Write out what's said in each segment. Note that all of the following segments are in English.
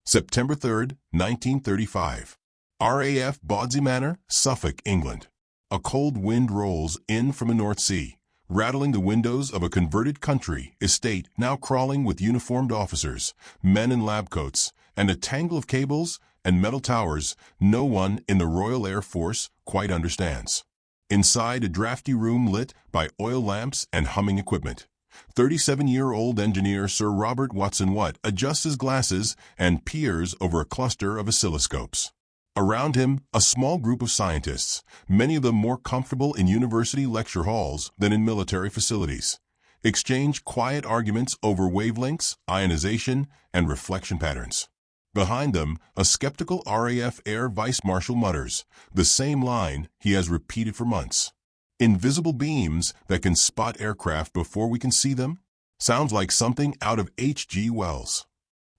September 3, 1935. RAF Bawdsey Manor, Suffolk, England. A cold wind rolls in from the North Sea, rattling the windows of a converted country estate now crawling with uniformed officers, men in lab coats, and a tangle of cables and metal towers no one in the Royal Air Force quite understands. Inside a drafty room lit by oil lamps and humming equipment, 37-year-old engineer Sir Robert Watson Watt adjusts his glasses and peers over a cluster of oscilloscopes. Around him, a small group of scientists, many of them more comfortable in university lecture halls than in military facilities, exchange quiet arguments over wavelengths, ionization, and reflection patterns. Behind them, a skeptical RAF Air Vice Marshal mutters, the same line he has repeated for months. Invisible beams that can spot aircraft before we can see them? Sounds like something out of H.G. Wells.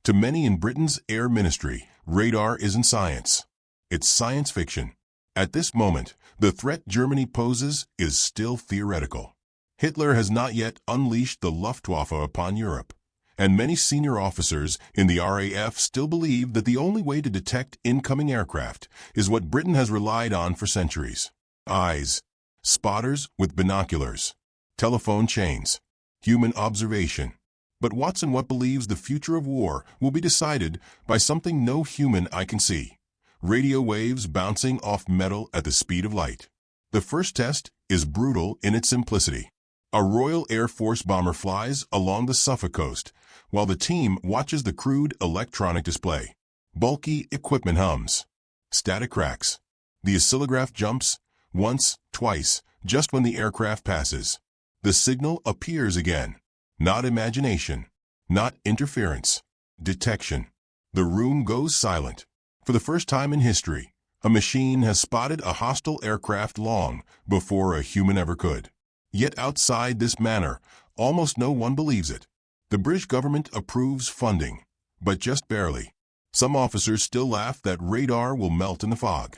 To many in Britain's Air Ministry, radar isn't science. It's science fiction. At this moment, the threat Germany poses is still theoretical. Hitler has not yet unleashed the Luftwaffe upon Europe, and many senior officers in the RAF still believe that the only way to detect incoming aircraft is what Britain has relied on for centuries: eyes. Spotters with binoculars, telephone chains, human observation. But Watson Watt believes the future of war will be decided by something no human eye can see: radio waves bouncing off metal at the speed of light. The first test is brutal in its simplicity. A Royal Air Force bomber flies along the Suffolk coast, while the team watches the crude electronic display. Bulky equipment hums. Static cracks. The oscillograph jumps. Once, twice, just when the aircraft passes. The signal appears again. Not imagination. Not interference. Detection. The room goes silent. For the first time in history, a machine has spotted a hostile aircraft long before a human ever could. Yet outside this manor, almost no one believes it. The British government approves funding, but just barely. Some officers still laugh that radar will melt in the fog.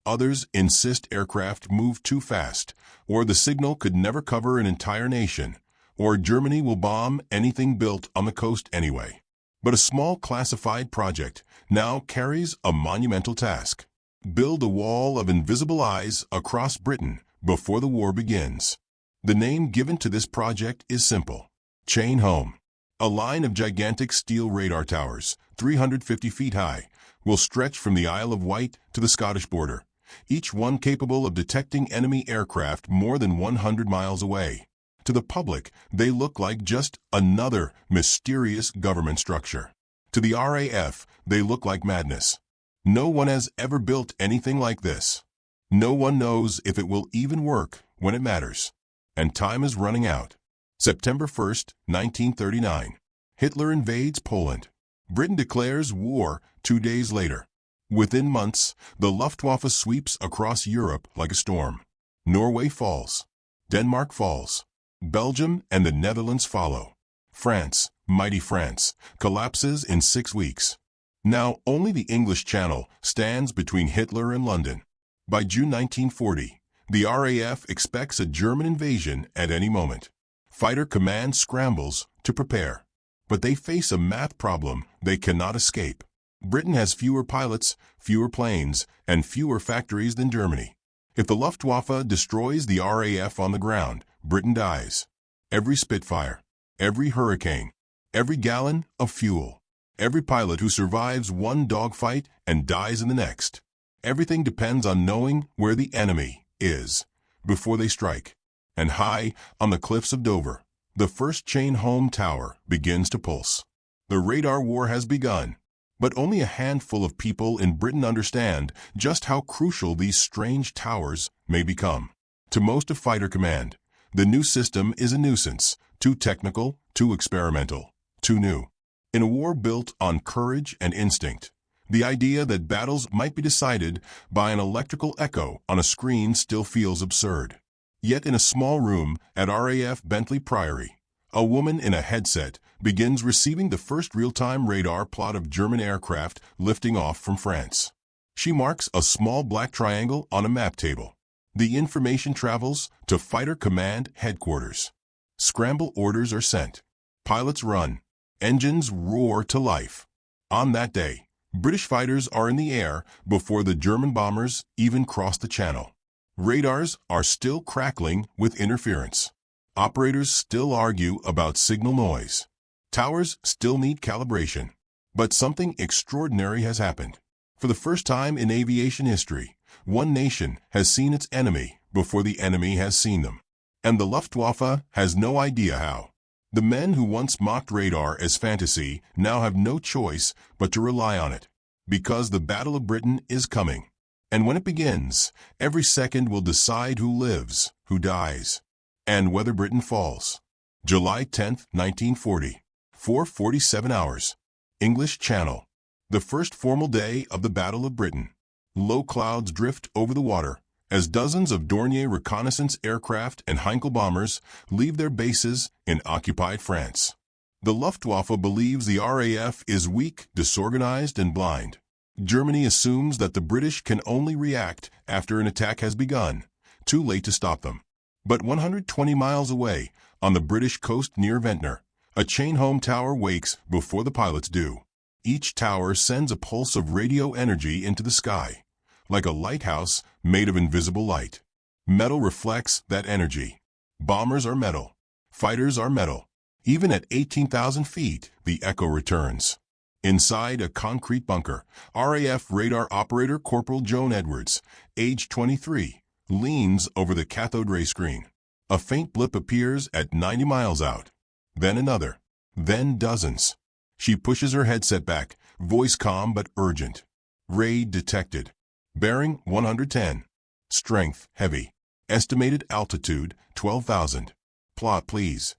Others insist aircraft move too fast, or the signal could never cover an entire nation, or Germany will bomb anything built on the coast anyway. But a small classified project now carries a monumental task: build a wall of invisible eyes across Britain before the war begins. The name given to this project is simple: Chain Home. A line of gigantic steel radar towers, 350 feet high, will stretch from the Isle of Wight to the Scottish border, each one capable of detecting enemy aircraft more than 100 miles away. To the public, they look like just another mysterious government structure. To the RAF, they look like madness. No one has ever built anything like this. No one knows if it will even work when it matters. And time is running out. September 1st, 1939. Hitler invades Poland. Britain declares war 2 days later. Within months, the Luftwaffe sweeps across Europe like a storm. Norway falls. Denmark falls. Belgium and the Netherlands follow. France, mighty France, collapses in 6 weeks. Now only the English Channel stands between Hitler and London. By June 1940, the RAF expects a German invasion at any moment. Fighter Command scrambles to prepare. But they face a math problem they cannot escape. Britain has fewer pilots, fewer planes, and fewer factories than Germany. If the Luftwaffe destroys the RAF on the ground, Britain dies. Every Spitfire, every Hurricane, every gallon of fuel, every pilot who survives one dogfight and dies in the next. Everything depends on knowing where the enemy is before they strike. And high on the cliffs of Dover, the first Chain Home tower begins to pulse. The radar war has begun. But only a handful of people in Britain understand just how crucial these strange towers may become. To most of Fighter Command, the new system is a nuisance, too technical, too experimental, too new. In a war built on courage and instinct, the idea that battles might be decided by an electrical echo on a screen still feels absurd. Yet in a small room at RAF Bentley Priory, a woman in a headset begins receiving the first real-time radar plot of German aircraft lifting off from France. She marks a small black triangle on a map table. The information travels to Fighter Command headquarters. Scramble orders are sent. Pilots run. Engines roar to life. On that day, British fighters are in the air before the German bombers even cross the channel. Radars are still crackling with interference. Operators still argue about signal noise. Towers still need calibration. But something extraordinary has happened. For the first time in aviation history, one nation has seen its enemy before the enemy has seen them. And the Luftwaffe has no idea how. The men who once mocked radar as fantasy now have no choice but to rely on it. Because the Battle of Britain is coming. And when it begins, every second will decide who lives, who dies, and whether Britain falls. July 10, 1940, 4:47 hours. English Channel. The first formal day of the Battle of Britain. Low clouds drift over the water as dozens of Dornier reconnaissance aircraft and Heinkel bombers leave their bases in occupied France. The Luftwaffe believes the RAF is weak, disorganized, and blind. Germany assumes that the British can only react after an attack has begun, too late to stop them. But 120 miles away, on the British coast near Ventnor, a chain home tower wakes before the pilots do. Each tower sends a pulse of radio energy into the sky, like a lighthouse made of invisible light. Metal reflects that energy. Bombers are metal. Fighters are metal. Even at 18,000 feet, the echo returns. Inside a concrete bunker, RAF radar operator Corporal Joan Edwards, age 23, leans over the cathode ray screen. A faint blip appears at 90 miles out. Then another. Then dozens. She pushes her headset back, voice calm but urgent. Ray detected. Bearing 110. Strength heavy. Estimated altitude 12,000. Plot please.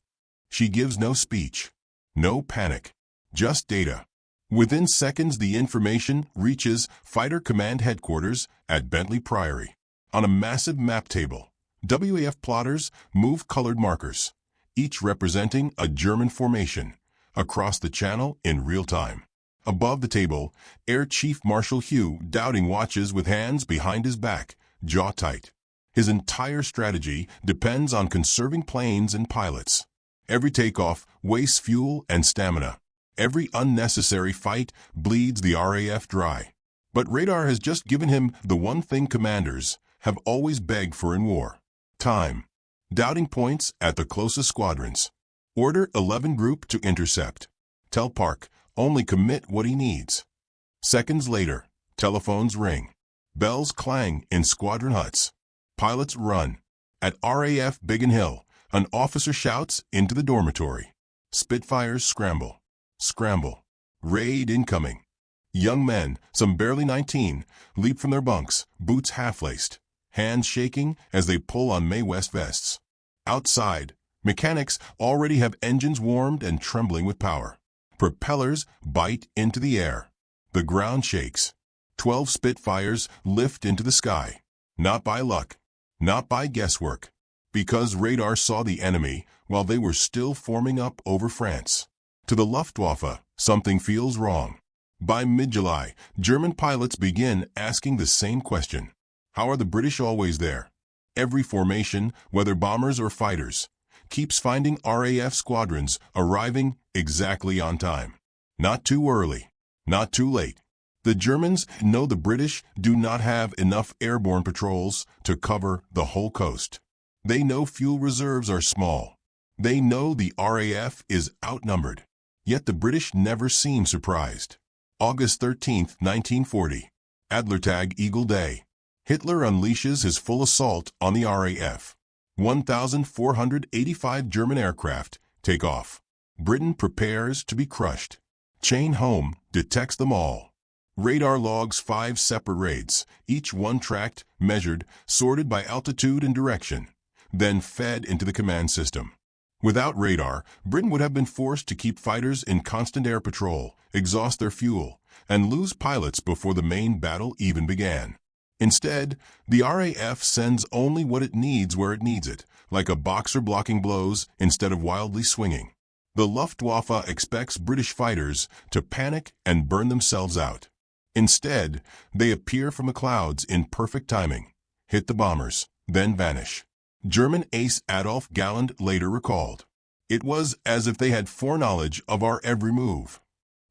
She gives no speech. No panic. Just data. Within seconds the information reaches Fighter Command Headquarters at Bentley Priory. On a massive map table, WAF plotters move colored markers, each representing a German formation, across the channel in real time. Above the table, Air Chief Marshal Hugh Dowding watches with hands behind his back, jaw tight. His entire strategy depends on conserving planes and pilots. Every takeoff wastes fuel and stamina. Every unnecessary fight bleeds the RAF dry. But radar has just given him the one thing commanders have always begged for in war: time. Dowding points at the closest squadrons. Order 11 Group to intercept. Tell Park only commit what he needs. Seconds later, telephones ring. Bells clang in squadron huts. Pilots run. At RAF Biggin Hill, an officer shouts into the dormitory. Spitfires scramble. Scramble. Raid incoming. Young men, some barely 19, leap from their bunks, boots half-laced, hands shaking as they pull on Mae West vests. Outside, mechanics already have engines warmed and trembling with power. Propellers bite into the air. The ground shakes. 12 Spitfires lift into the sky. Not by luck. Not by guesswork. Because radar saw the enemy while they were still forming up over France. To the Luftwaffe, something feels wrong. By mid-July, German pilots begin asking the same question. How are the British always there? Every formation, whether bombers or fighters, keeps finding RAF squadrons arriving exactly on time. Not too early, not too late. The Germans know the British do not have enough airborne patrols to cover the whole coast. They know fuel reserves are small. They know the RAF is outnumbered. Yet the British never seem surprised. August 13, 1940. Adlertag Eagle Day. Hitler unleashes his full assault on the RAF. 1,485 German aircraft take off. Britain prepares to be crushed. Chain home detects them all. Radar logs 5 separate raids, each one tracked, measured, sorted by altitude and direction, then fed into the command system. Without radar, Britain would have been forced to keep fighters in constant air patrol, exhaust their fuel, and lose pilots before the main battle even began. Instead, the RAF sends only what it needs where it needs it, like a boxer blocking blows instead of wildly swinging. The Luftwaffe expects British fighters to panic and burn themselves out. Instead, they appear from the clouds in perfect timing, hit the bombers, then vanish. German ace Adolf Galland later recalled, "It was as if they had foreknowledge of our every move."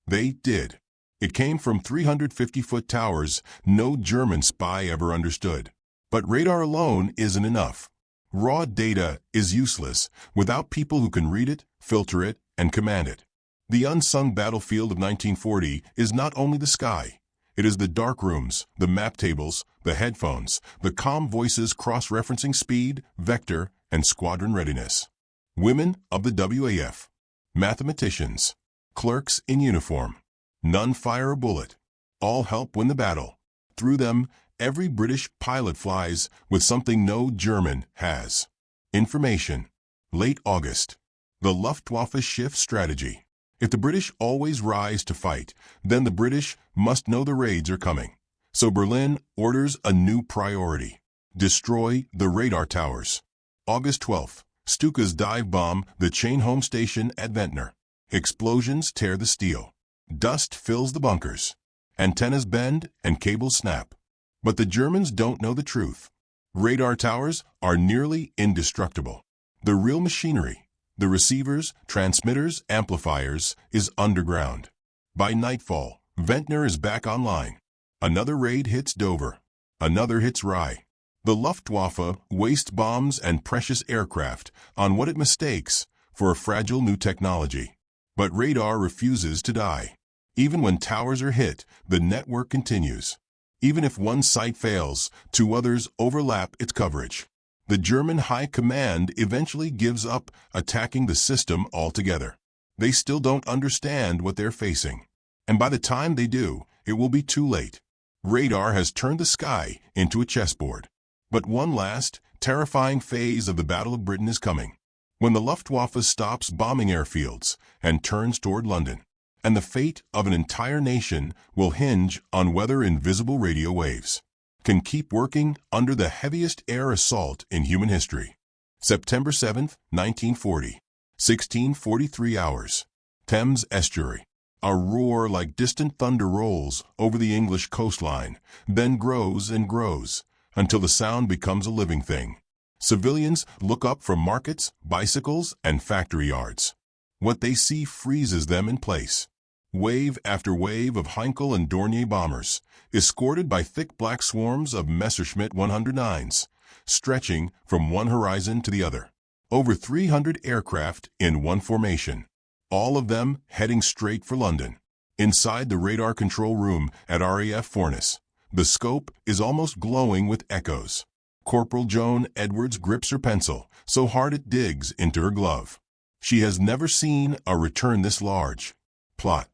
They did. It came from 350-foot towers no German spy ever understood. But radar alone isn't enough. Raw data is useless without people who can read it, filter it, and command it. The unsung battlefield of 1940 is not only the sky. It is the dark rooms, the map tables, the headphones, the calm voices cross-referencing speed, vector, and squadron readiness. Women of the WAF. Mathematicians. Clerks in uniform. None fire a bullet. All help win the battle. Through them, every British pilot flies with something no German has. Information. Late August. The Luftwaffe shift strategy. If the British always rise to fight, then the British must know the raids are coming. So Berlin orders a new priority. Destroy the radar towers. August 12th. Stukas dive bomb the chain home station at Ventnor. Explosions tear the steel. Dust fills the bunkers. Antennas bend and cables snap. But the Germans don't know the truth. Radar towers are nearly indestructible. The real machinery, the receivers, transmitters, amplifiers, is underground. By nightfall, Ventnor is back online. Another raid hits Dover. Another hits Rye. The Luftwaffe wastes bombs and precious aircraft on what it mistakes for a fragile new technology. But radar refuses to die. Even when towers are hit, the network continues. Even if one site fails, two others overlap its coverage. The German High Command eventually gives up attacking the system altogether. They still don't understand what they're facing. And by the time they do, it will be too late. Radar has turned the sky into a chessboard. But one last, terrifying phase of the Battle of Britain is coming. When the Luftwaffe stops bombing airfields and turns toward London. And the fate of an entire nation will hinge on whether invisible radio waves can keep working under the heaviest air assault in human history. September 7, 1940, 16:43 hours. Thames Estuary. A roar like distant thunder rolls over the English coastline, then grows and grows until the sound becomes a living thing. Civilians look up from markets, bicycles, and factory yards. What they see freezes them in place. Wave after wave of Heinkel and Dornier bombers, escorted by thick black swarms of Messerschmitt 109s, stretching from one horizon to the other. Over 300 aircraft in one formation, all of them heading straight for London. Inside the radar control room at RAF Fornes, the scope is almost glowing with echoes. Corporal Joan Edwards grips her pencil so hard it digs into her glove. She has never seen a return this large. Plot.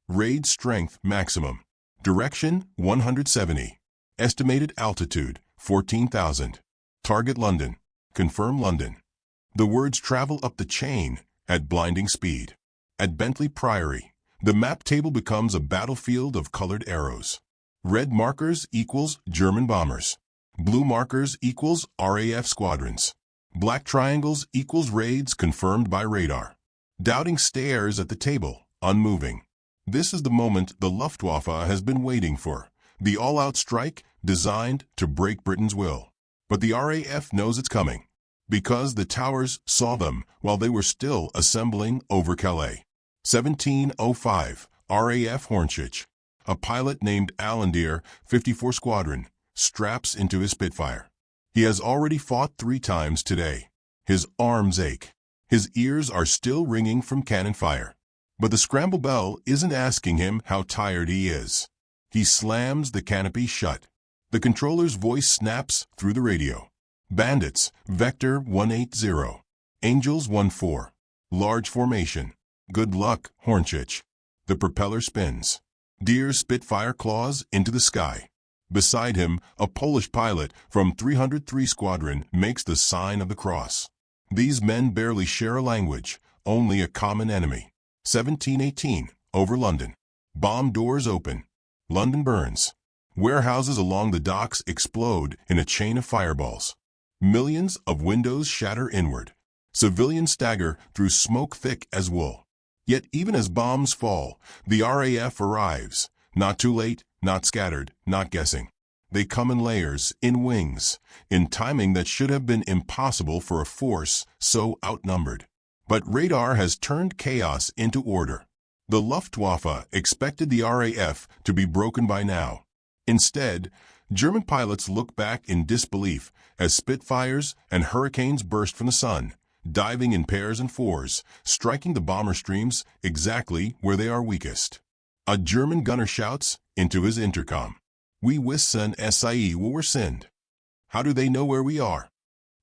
Raid strength maximum. Direction 170. Estimated altitude 14,000. Target London. Confirm London. The words travel up the chain at blinding speed. At Bentley Priory, the map table becomes a battlefield of colored arrows. Red markers equals German bombers. Blue markers equals RAF squadrons. Black triangles equals raids confirmed by radar. Doubting stares at the table, unmoving. This is the moment the Luftwaffe has been waiting for, the all-out strike designed to break Britain's will. But the RAF knows it's coming, because the towers saw them while they were still assembling over Calais. 1705, RAF Hornchurch. A pilot named Allendear, 54 Squadron, straps into his Spitfire. He has already fought 3 times today. His arms ache. His ears are still ringing from cannon fire. But the scramble bell isn't asking him how tired he is. He slams the canopy shut. The controller's voice snaps through the radio. Bandits, Vector 180. Angels 14. Large formation. Good luck, Hornchurch. The propeller spins. Deer's Spitfire claws into the sky. Beside him, a Polish pilot from 303 Squadron makes the sign of the cross. These men barely share a language, only a common enemy. 1718, over London. Bomb doors open. London burns. Warehouses along the docks explode in a chain of fireballs. Millions of windows shatter inward. Civilians stagger through smoke thick as wool. Yet even as bombs fall, the RAF arrives. Not too late, not scattered, not guessing. They come in layers, in wings, in timing that should have been impossible for a force so outnumbered. But radar has turned chaos into order. The Luftwaffe expected the RAF to be broken by now. Instead, German pilots look back in disbelief as Spitfires and Hurricanes burst from the sun, diving in pairs and fours, striking the bomber streams exactly where they are weakest. A German gunner shouts into his intercom, "We wissen sie, wo wir sind." How do they know where we are?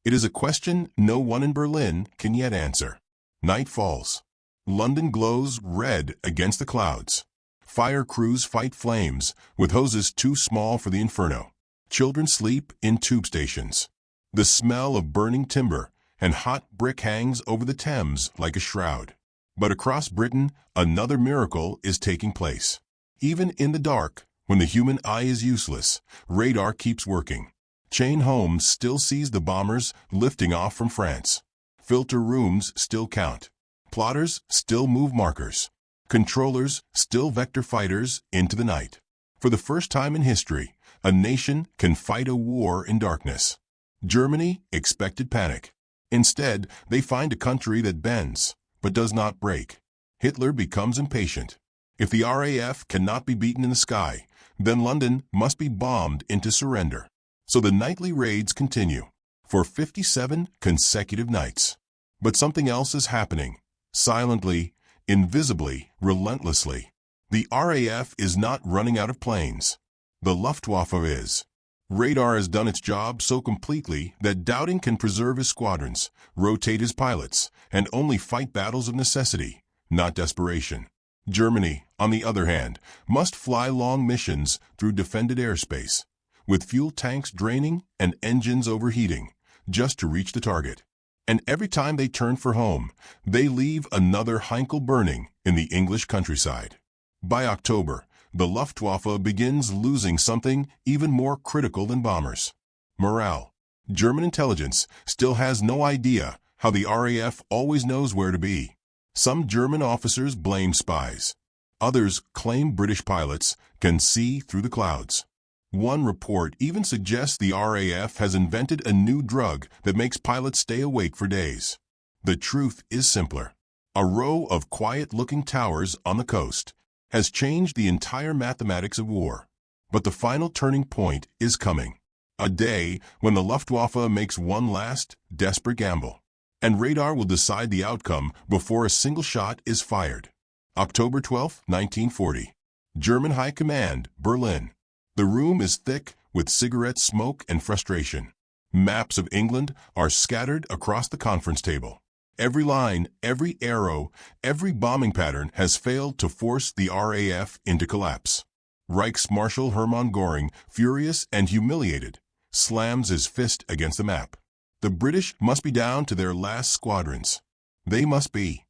It is a question no one in Berlin can yet answer. Night falls. London glows red against the clouds. Fire crews fight flames with hoses too small for the inferno. Children sleep in tube stations. The smell of burning timber and hot brick hangs over the Thames like a shroud. But across Britain, another miracle is taking place. Even in the dark, when the human eye is useless, radar keeps working. Chain Holmes still sees the bombers lifting off from France. Filter rooms still count. Plotters still move markers. Controllers still vector fighters into the night. For the first time in history, a nation can fight a war in darkness. Germany expected panic. Instead, they find a country that bends, but does not break. Hitler becomes impatient. If the RAF cannot be beaten in the sky, then London must be bombed into surrender. So the nightly raids continue for 57 consecutive nights. But something else is happening. Silently, invisibly, relentlessly. The RAF is not running out of planes. The Luftwaffe is. Radar has done its job so completely that Dowding can preserve his squadrons, rotate his pilots, and only fight battles of necessity, not desperation. Germany, on the other hand, must fly long missions through defended airspace, with fuel tanks draining and engines overheating, just to reach the target. And every time they turn for home, they leave another Heinkel burning in the English countryside. By October, the Luftwaffe begins losing something even more critical than bombers: morale. German intelligence still has no idea how the RAF always knows where to be. Some German officers blame spies. Others claim British pilots can see through the clouds. One report even suggests the RAF has invented a new drug that makes pilots stay awake for days. The truth is simpler. A row of quiet-looking towers on the coast has changed the entire mathematics of war. But the final turning point is coming. A day when the Luftwaffe makes one last, desperate gamble. And radar will decide the outcome before a single shot is fired. October 12, 1940. German High Command, Berlin. The room is thick with cigarette smoke and frustration. Maps of England are scattered across the conference table. Every line, every arrow, every bombing pattern has failed to force the RAF into collapse. Reichsmarshal Hermann Göring, furious and humiliated, slams his fist against the map. The British must be down to their last squadrons. They must be.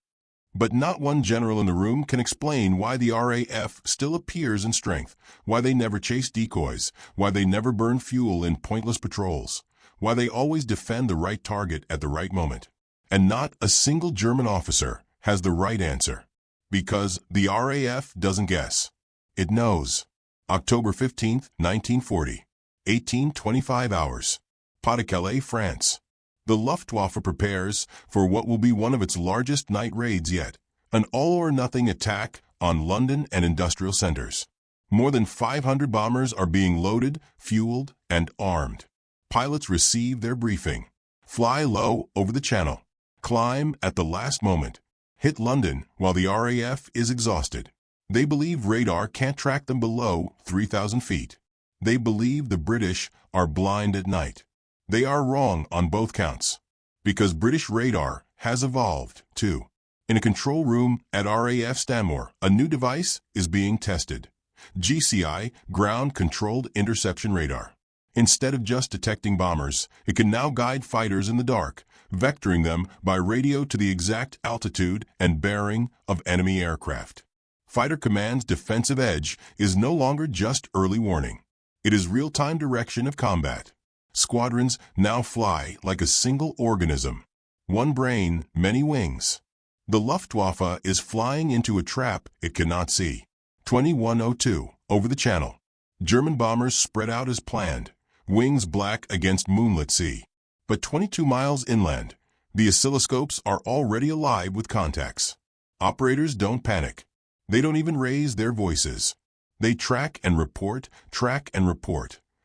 But not one general in the room can explain why the RAF still appears in strength, why they never chase decoys, why they never burn fuel in pointless patrols, why they always defend the right target at the right moment. And not a single German officer has the right answer. Because the RAF doesn't guess. It knows. October 15, 1940. 18:25 hours. Pas-de-Calais, France. The Luftwaffe prepares for what will be one of its largest night raids yet, an all-or-nothing attack on London and industrial centers. More than 500 bombers are being loaded, fueled, and armed. Pilots receive their briefing. Fly low over the channel. Climb at the last moment. Hit London while the RAF is exhausted. They believe radar can't track them below 3,000 feet. They believe the British are blind at night. They are wrong on both counts. Because British radar has evolved, too. In a control room at RAF Stanmore, a new device is being tested. GCI, Ground Controlled Interception Radar. Instead of just detecting bombers, it can now guide fighters in the dark, vectoring them by radio to the exact altitude and bearing of enemy aircraft. Fighter Command's defensive edge is no longer just early warning. It is real-time direction of combat. Squadrons now fly like a single organism. One brain, many wings. The Luftwaffe is flying into a trap it cannot see. 21:02, over the channel. German bombers spread out as planned, wings black against moonlit sea. But 22 miles inland, the oscilloscopes are already alive with contacts. Operators don't panic. They don't even raise their voices. They track and report,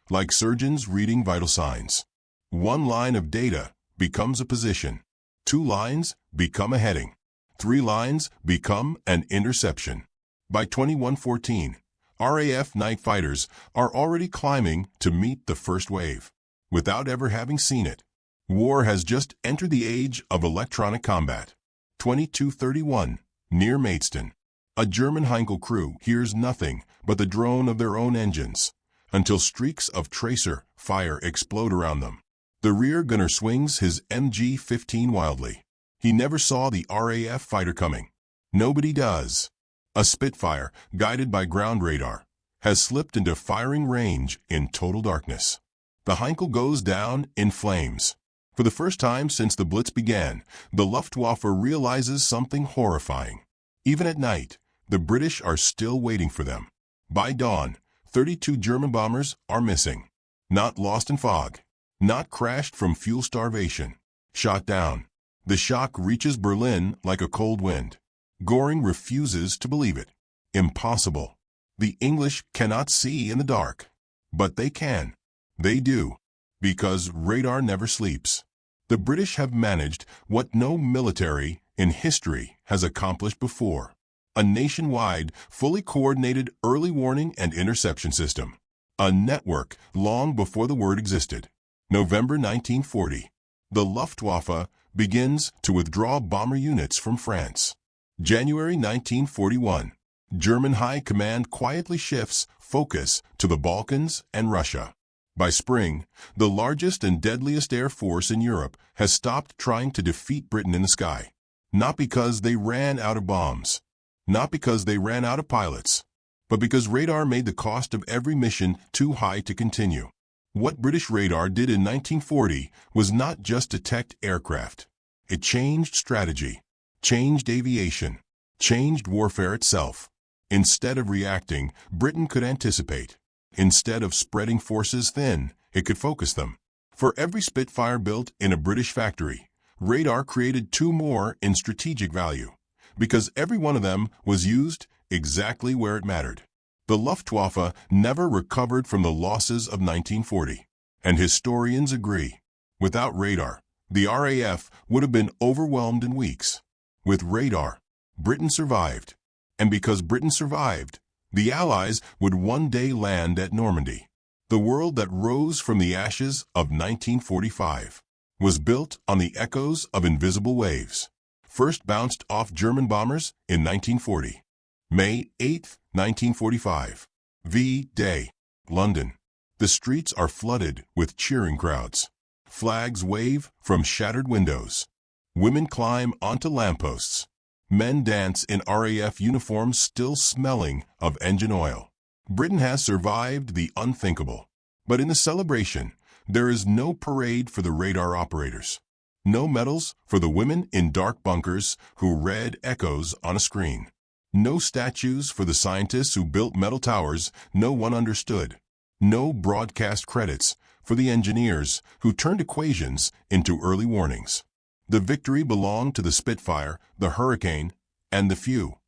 like surgeons reading vital signs. One line of data becomes a position. 2 lines become a heading. 3 lines become an interception. By 2114, RAF night fighters are already climbing to meet the first wave, without ever having seen it. War has just entered the age of electronic combat. 2231, near Maidstone. A German Heinkel crew hears nothing but the drone of their own engines, until streaks of tracer fire explode around them. The rear gunner swings his MG-15 wildly. He never saw the RAF fighter coming. Nobody does. A Spitfire, guided by ground radar, has slipped into firing range in total darkness. The Heinkel goes down in flames. For the first time since the Blitz began, the Luftwaffe realizes something horrifying. Even at night, the British are still waiting for them. By dawn, 32 German bombers are missing. Not lost in fog. Not crashed from fuel starvation. Shot down. The shock reaches Berlin like a cold wind. Göring refuses to believe it. Impossible. The English cannot see in the dark. But they can. They do. Because radar never sleeps. The British have managed what no military in history has accomplished before. A nationwide, fully coordinated early warning and interception system. A network long before the word existed. November 1940. The Luftwaffe begins to withdraw bomber units from France. January 1941. German High Command quietly shifts focus to the Balkans and Russia. By spring, the largest and deadliest air force in Europe has stopped trying to defeat Britain in the sky. Not because they ran out of bombs. Not because they ran out of pilots. But because radar made the cost of every mission too high to continue. What British radar did in 1940 was not just detect aircraft. It changed strategy, changed aviation, changed warfare itself. Instead of reacting, Britain could anticipate. Instead of spreading forces thin, it could focus them. For every Spitfire built in a British factory, radar created 2 more in strategic value, because every one of them was used exactly where it mattered. The Luftwaffe never recovered from the losses of 1940, and historians agree. Without radar, the RAF would have been overwhelmed in weeks. With radar, Britain survived. And because Britain survived, the Allies would one day land at Normandy. The world that rose from the ashes of 1945 was built on the echoes of invisible waves. First bounced off German bombers in 1940. May 8, 1945. V-Day, London. The streets are flooded with cheering crowds. Flags wave from shattered windows. Women climb onto lampposts. Men dance in RAF uniforms still smelling of engine oil. Britain has survived the unthinkable. But in the celebration, there is no parade for the radar operators. No medals for the women in dark bunkers who read echoes on a screen. No statues for the scientists who built metal towers no one understood. No broadcast credits for the engineers who turned equations into early warnings. The victory belonged to the Spitfire, the Hurricane, and the few.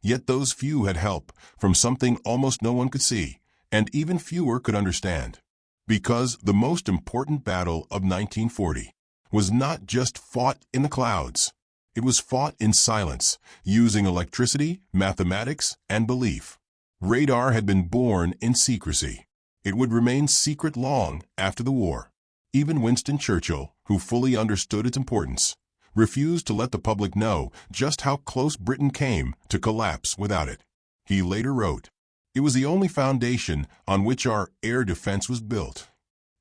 Yet those few had help from something almost no one could see, and even fewer could understand. Because the most important battle of 1940 was not just fought in the clouds. It was fought in silence, using electricity, mathematics, and belief. Radar had been born in secrecy. It would remain secret long after the war. Even Winston Churchill, who fully understood its importance, refused to let the public know just how close Britain came to collapse without it. He later wrote, "It was the only foundation on which our air defense was built."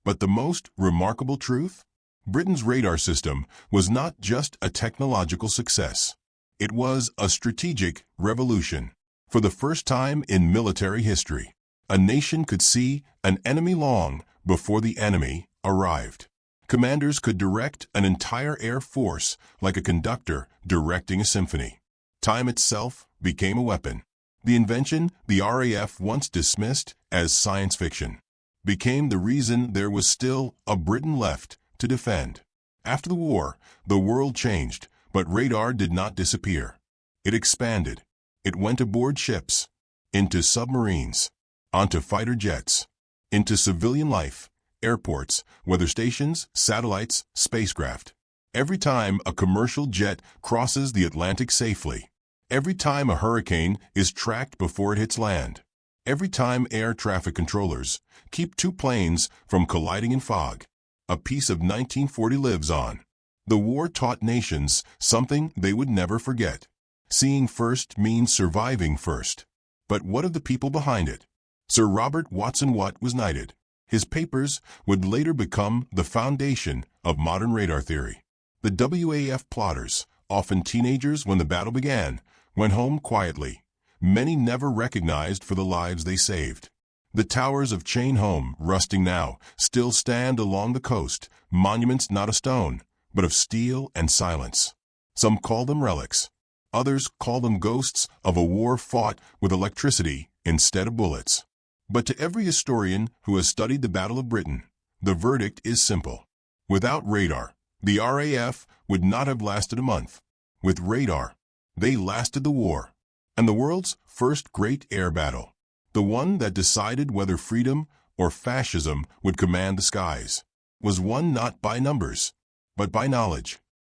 But the most remarkable truth? Britain's radar system was not just a technological success. It was a strategic revolution. For the first time in military history, a nation could see an enemy long before the enemy arrived. Commanders could direct an entire air force like a conductor directing a symphony. Time itself became a weapon. The invention the RAF once dismissed as science fiction became the reason there was still a Britain left to defend. After the war, the world changed, but radar did not disappear. It expanded. It went aboard ships, into submarines, onto fighter jets, into civilian life, airports, weather stations, satellites, spacecraft. Every time a commercial jet crosses the Atlantic safely, every time a hurricane is tracked before it hits land, every time air traffic controllers keep two planes from colliding in fog, a piece of 1940 lives on. The war taught nations something they would never forget. Seeing first means surviving first. But what of the people behind it? Sir Robert Watson Watt was knighted. His papers would later become the foundation of modern radar theory. The WAF plotters, often teenagers when the battle began, went home quietly. Many never recognized for the lives they saved. The towers of Chain Home, rusting now, still stand along the coast, monuments not of stone, but of steel and silence. Some call them relics. Others call them ghosts of a war fought with electricity instead of bullets. But to every historian who has studied the Battle of Britain, the verdict is simple. Without radar, the RAF would not have lasted a month. With radar, they lasted the war. And the world's first great air battle, the one that decided whether freedom or fascism would command the skies, was won not by numbers, but by knowledge.